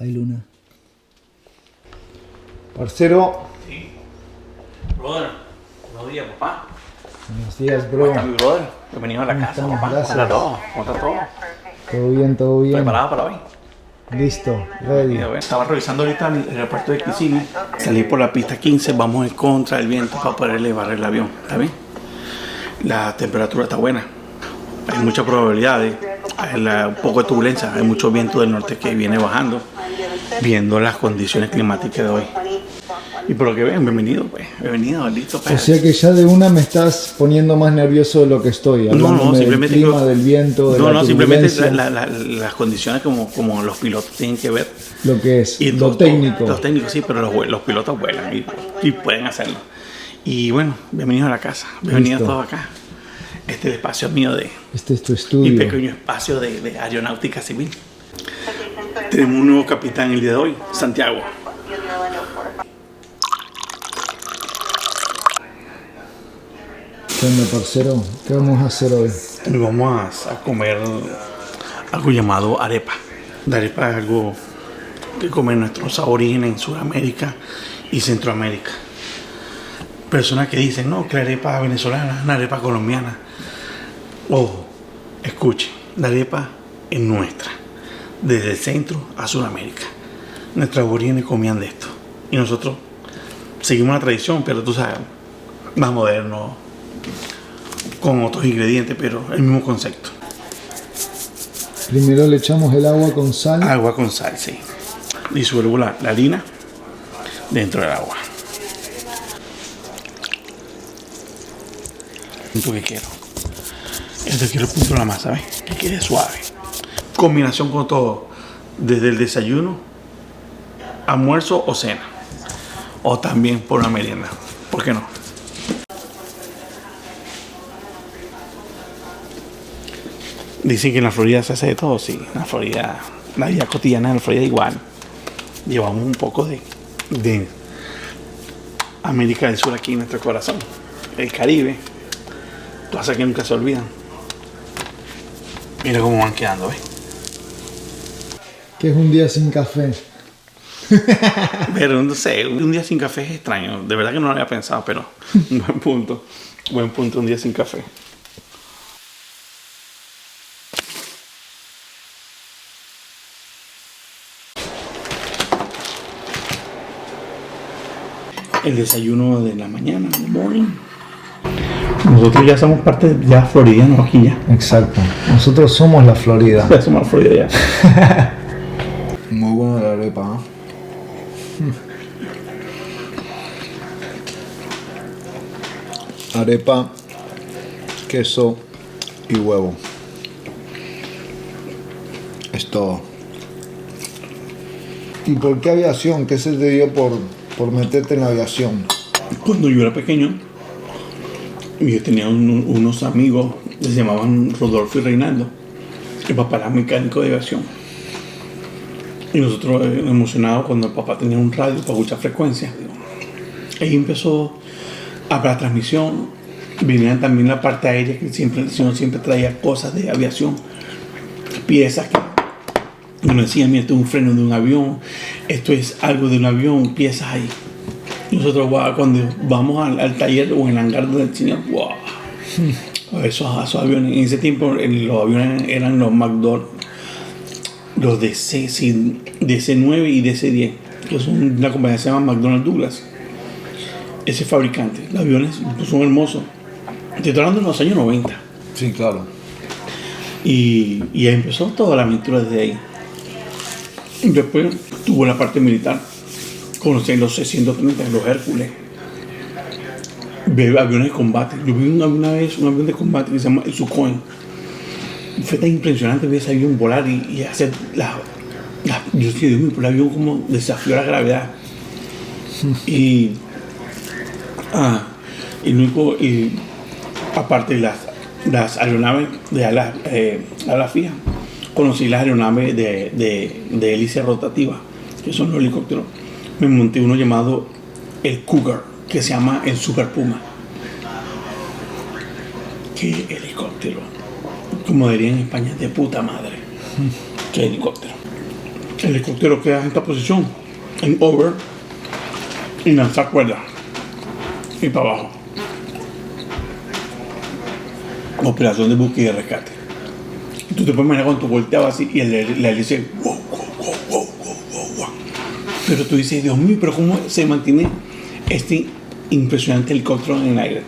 Hay luna. Parcero. Sí. Brother, buenos días, papá. Buenos días, bro. Mi brother, bienvenido a la casa, estamos? papá. Gracias. ¿Cómo está todo? ¿Cómo está todo? Todo bien, todo bien. ¿Preparado para hoy? Listo, ready. Estaba revisando ahorita el aeropuerto de Kissimmee. Salí por la pista 15, vamos en contra del viento para poder elevar el avión. ¿Está bien? La temperatura está buena. Hay mucha probabilidad de un poco de turbulencia. Hay mucho viento del norte que viene bajando, viendo las condiciones climáticas de hoy. Y por lo que ven, bienvenido, pues. Bienvenido, listo. O sea que ya de una me estás poniendo más nervioso de lo que estoy. No, simplemente del clima, del viento, de la simplemente turbulencia. las condiciones como los pilotos tienen que ver. Lo que es, Y lo técnico. Los técnicos sí, pero los pilotos vuelan y pueden hacerlo. Y bueno, bienvenidos a la casa. Bienvenidos Listo. todos acá. Este es el espacio mío Este es tu mi estudio. pequeño espacio de aeronáutica civil. Tenemos un nuevo capitán el día de hoy, Santiago. ¿Qué onda, parcero? ¿Qué vamos a hacer hoy? Hoy vamos a comer algo llamado arepa. La arepa es algo que comen nuestros aborígenes en Sudamérica y Centroamérica. Personas que dicen, no, que la arepa venezolana es una arepa colombiana. Ojo, escuchen, la arepa es nuestra, desde el centro a Sudamérica. Nuestros aborígenes comían de esto. Y nosotros seguimos la tradición, pero tú sabes, más moderno, con otros ingredientes, pero el mismo concepto. Primero le echamos el agua con sal. Agua con sal, sí. Disuelvo la harina dentro del agua. Punto que quiero. Esto quiero el punto de la masa, ¿ves? Que quede suave. Combinación con todo. Desde el desayuno, almuerzo o cena. O también por una merienda. ¿Por qué no? Dicen que en la Florida se hace de todo, sí. En la Florida, la vida cotidiana en la Florida igual. Llevamos un poco de América del Sur aquí en nuestro corazón. El Caribe. Cosas que nunca se olvidan. Mira cómo van quedando, ¿ves? Que es un día sin café. Pero no sé, un día sin café es extraño. De verdad que no lo había pensado, pero un buen punto. Buen punto, un día sin café. El desayuno de la mañana, el morning. Nosotros ya somos parte ya floridianos aquí ya. Exacto. Nosotros somos la Florida. Ya somos Florida ya. Muy buena la arepa. Arepa, queso y huevo. Es todo. ¿Y por qué aviación? ¿Qué se te dio por meterte en la aviación? Cuando yo era pequeño, yo tenía unos amigos que se llamaban Rodolfo y Reinaldo. El papá era mecánico de aviación. Y nosotros emocionados cuando el papá tenía un radio para escuchar frecuencias. Ahí empezó a la transmisión. Venían también la parte aérea, que siempre traía cosas de aviación, piezas que uno decía, mira, esto es un freno de un avión, esto es algo de un avión, piezas ahí. Y nosotros, wow, cuando vamos al taller o en el hangar del cine, wow, esos aviones, en ese tiempo los aviones eran los McDonnell, los DC-9 y DC-10, que son una compañía que se llama McDonnell Douglas. Ese fabricante, los aviones son hermosos. Estoy hablando de los años 90. Sí, claro. Y ahí empezó toda la aventura desde ahí. Y después tuvo la parte militar. Conocí los C-130, los Hércules. Vi aviones de combate. Yo vi una vez un avión de combate que se llama el Sukhoi. Y fue tan impresionante ver ese avión volar y hacer yo sí, Dios mío, el avión como desafió la gravedad. Y aparte de las aeronaves de ala fija, conocí las aeronaves de hélice rotativa, que son los helicópteros. Me monté uno llamado el Cougar, que se llama el Super Puma. Qué helicóptero, como dirían en España, de puta madre. Qué helicóptero. el helicóptero queda en esta posición, en over, y lanzar cuerda y para abajo. Operación de búsqueda y rescate. Tú te puedes imaginar cuando tú volteabas así y la hélice wow, wow, wow, wow, wow, wow. Pero tú dices, Dios mío, pero cómo se mantiene este impresionante helicóptero en el aire.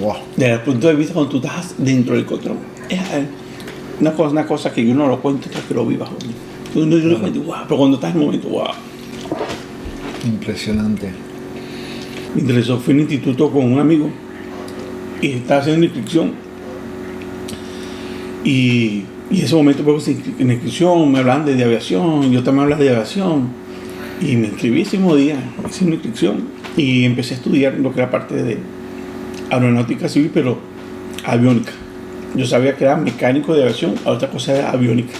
Wow. Desde el punto de vista cuando tú estás dentro del helicóptero, es una cosa que yo no lo cuento hasta que lo viva. Yo lo cuento, wow, pero cuando estás en el momento, wow. Impresionante. Me interesó, fui a un instituto con un amigo y estaba haciendo una inscripción. Y en ese momento, pues, en la inscripción me hablaban de aviación, yo también hablaba de aviación. Y me inscribí ese mismo día, hice una inscripción y empecé a estudiar lo que era parte de aeronáutica civil, pero aviónica. Yo sabía que era mecánico de aviación, a otra cosa era aviónica.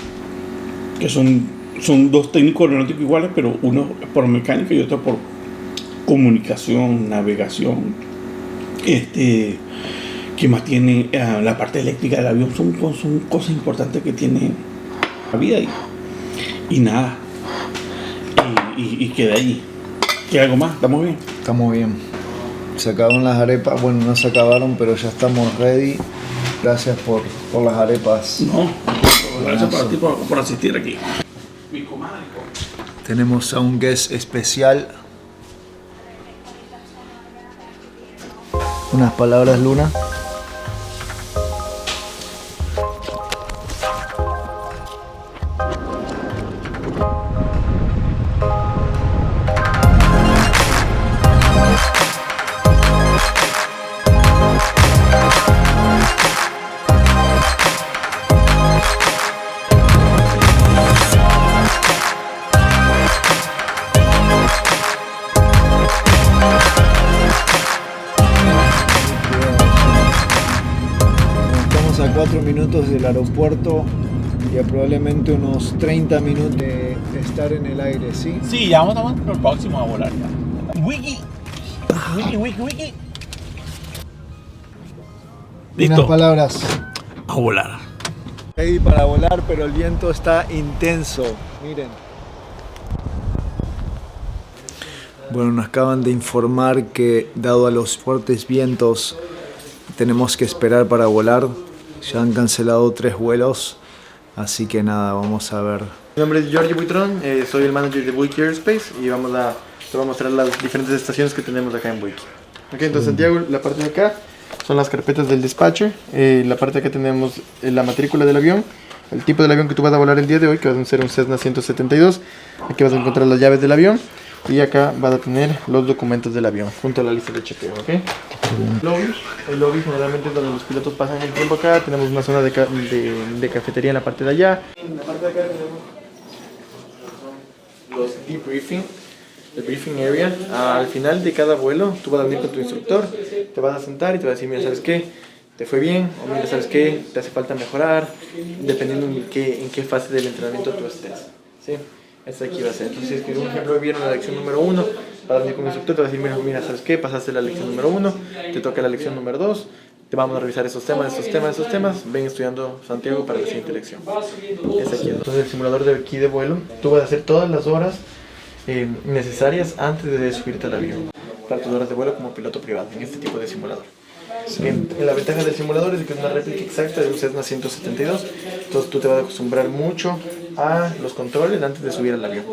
Que son dos técnicos aeronáuticos iguales, pero uno por mecánica y otro por comunicación, navegación. Que más tiene la parte eléctrica del avión, son cosas importantes que tiene la vida y nada. Y queda ahí. ¿Queda algo más? ¿Estamos bien? Estamos bien. Se acabaron las arepas. Bueno, no se acabaron, pero ya estamos ready. Gracias por las arepas. No, gracias para ti por asistir aquí. Mi comadre. Tenemos a un guest especial. Unas palabras, Luna. Estamos a 4 minutos del aeropuerto y a probablemente unos 30 minutos de estar en el aire, ¿sí? Sí, ya vamos a próximo a volar ya. Wiki. Listo. Unas palabras. A volar. Ready para volar, pero el viento está intenso. Miren. Bueno, nos acaban de informar que dado a los fuertes vientos tenemos que esperar para volar. Ya han cancelado 3 vuelos, así que nada, vamos a ver. Mi nombre es Jorge Buitrón, soy el manager de Buick Aerospace y te voy a mostrar las diferentes estaciones que tenemos acá en Buick. Ok, entonces Santiago, la parte de acá son las carpetas del dispatcher, la parte de acá tenemos la matrícula del avión, el tipo del avión que tú vas a volar el día de hoy, que va a ser un Cessna 172, aquí vas a encontrar las llaves del avión y acá vas a tener los documentos del avión junto a la lista de chequeo, ¿ok? El lobby generalmente es donde los pilotos pasan el tiempo acá, tenemos una zona de cafetería en la parte de allá. En la parte de acá tenemos los debriefing, el briefing area. Al final de cada vuelo tú vas a venir con tu instructor, te vas a sentar y te vas a decir, mira, ¿sabes qué? ¿Te fue bien? O mira, ¿sabes qué? ¿Te hace falta mejorar? Dependiendo en qué fase del entrenamiento tú estés, ¿sí? Esta aquí va a ser. Entonces, si es que, por ejemplo, vieron la lección número 1, vas a venir con el instructor, te va a decir, mira, ¿sabes qué? Pasaste la lección número 1, te toca la lección número 2, te vamos a revisar esos temas, ven estudiando Santiago para la siguiente lección. Esta aquí. Entonces, el simulador de aquí de vuelo, tú vas a hacer todas las horas necesarias antes de subirte al avión, para tus horas de vuelo como piloto privado, en este tipo de simulador. Sí. La ventaja del simulador es que es una réplica exacta de un Cessna 172, entonces tú te vas a acostumbrar mucho a los controles antes de subir al avión.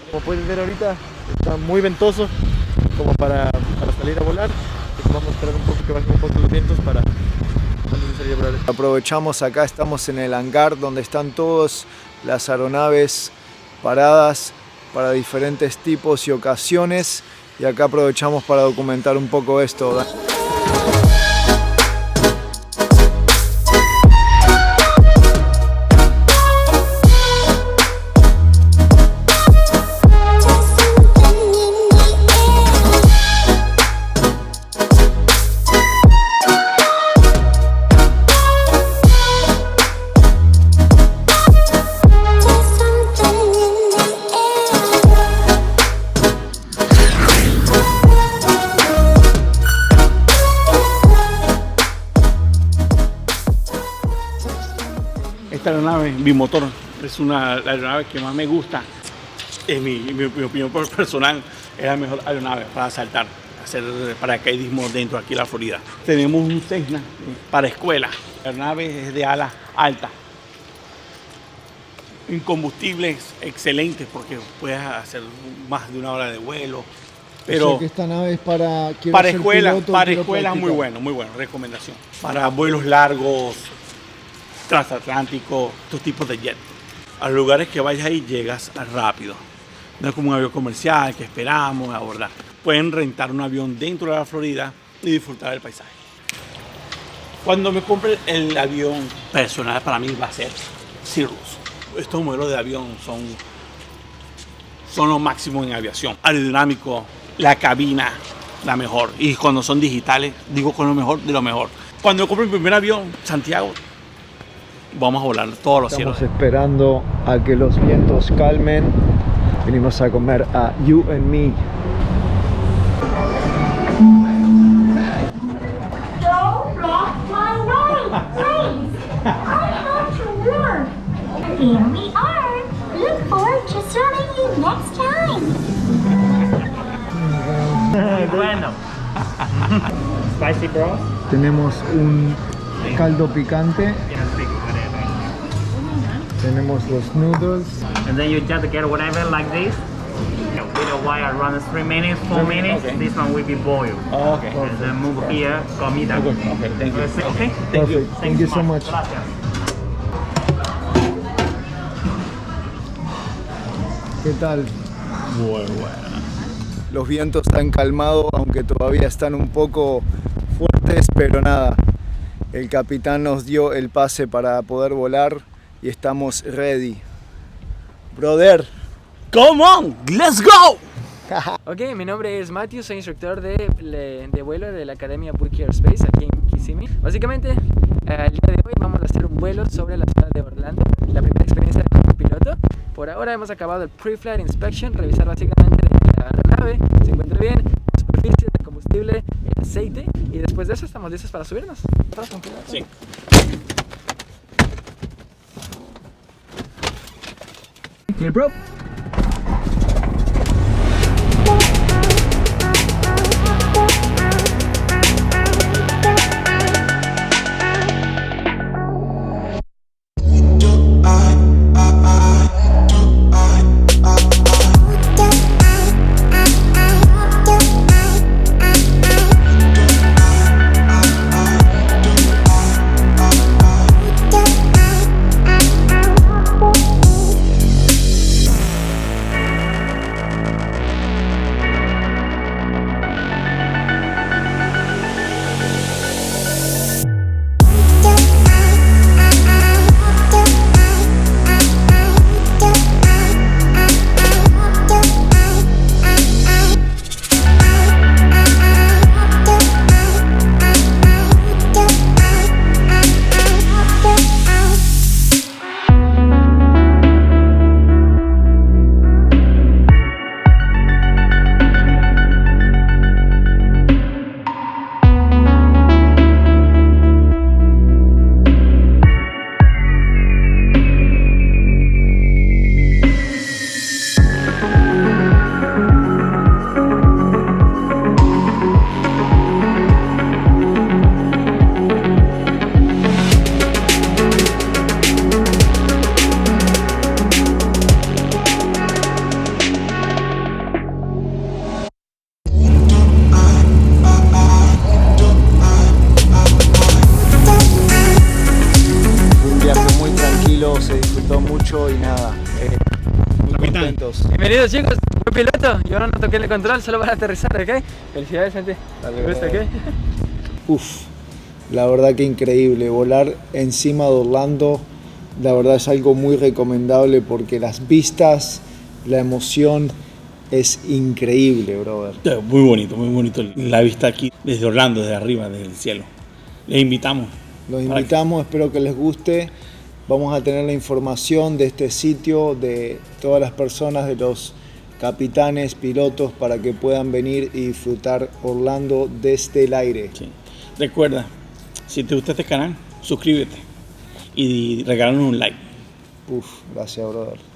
Como puedes ver ahorita, está muy ventoso como para salir a volar. Vamos a esperar un poco que bajen un poco los vientos para antes de salir a volar. Aprovechamos acá, estamos en el hangar donde están todas las aeronaves paradas para diferentes tipos y ocasiones, y acá aprovechamos para documentar un poco esto. esta aeronave bimotor es la aeronave que más me gusta. En mi opinión personal, es la mejor aeronave para saltar, hacer paracaidismo dentro aquí en la Florida. Tenemos un Cessna para escuela. La aeronave es de ala alta. En combustible es excelente porque puedes hacer más de 1 hora de vuelo. Pero o sea que esta nave es para escuelas muy bueno, recomendación. Para vuelos largos, transatlánticos, estos tipos de jet. A los lugares que vayas ahí llegas rápido. No es como un avión comercial que esperamos a abordar. Pueden rentar un avión dentro de la Florida y disfrutar del paisaje. Cuando me compre el avión personal, para mí va a ser Cirrus. Estos modelos de avión son lo máximo en aviación. Aerodinámico, la cabina, la mejor. Y cuando son digitales, digo con lo mejor de lo mejor. Cuando compre mi primer avión, Santiago, vamos a volar todos los cielos. Estamos esperando a que los vientos calmen. Venimos a comer a You and Me. Don't block my way, please. I'm not your work. Here we are. Look forward to serving you next time. Bueno. Spicy bros. Tenemos un caldo picante. Tenemos los noodles. And then you just get whatever like this. With a while around 3 minutes, 4 minutes. Okay. This one will be boiled. Oh, okay. And then move here, comida. Okay, thank you. Okay. Perfect. Thank you so much. Gracias. ¿Qué tal? Muy bueno. Los vientos han calmado, aunque todavía están un poco fuertes, pero nada. El capitán nos dio el pase para poder volar y estamos ready. Brother. Come on, let's go. Ok, mi nombre es Matthew, soy instructor de vuelo de la Academia Buick Aerospace aquí en Kissimmee. Básicamente, el día de hoy vamos a hacer un vuelo sobre la ciudad de Orlando, la primera experiencia como piloto. Por ahora hemos acabado el pre-flight inspection, revisar básicamente de que la aeronave se encuentre bien, la superficie, el combustible, el aceite, y después de eso estamos listos para subirnos. Sí. Clear, bro. Se disfrutó mucho y nada, muy contentos. Bienvenidos chicos, fui piloto y ahora no toqué el control solo para aterrizar, ¿ok? Felicidades gente, ¿te gusta, ok? Uf, la verdad que increíble, volar encima de Orlando, la verdad es algo muy recomendable porque las vistas, la emoción es increíble, brother. Muy bonito la vista aquí desde Orlando, desde arriba, desde el cielo. Les invitamos. Los invitamos, espero que les guste. Vamos a tener la información de este sitio, de todas las personas, de los capitanes, pilotos, para que puedan venir y disfrutar Orlando desde el aire. Sí. Recuerda, si te gusta este canal, suscríbete. y regálanos un like. Uf, gracias, brother.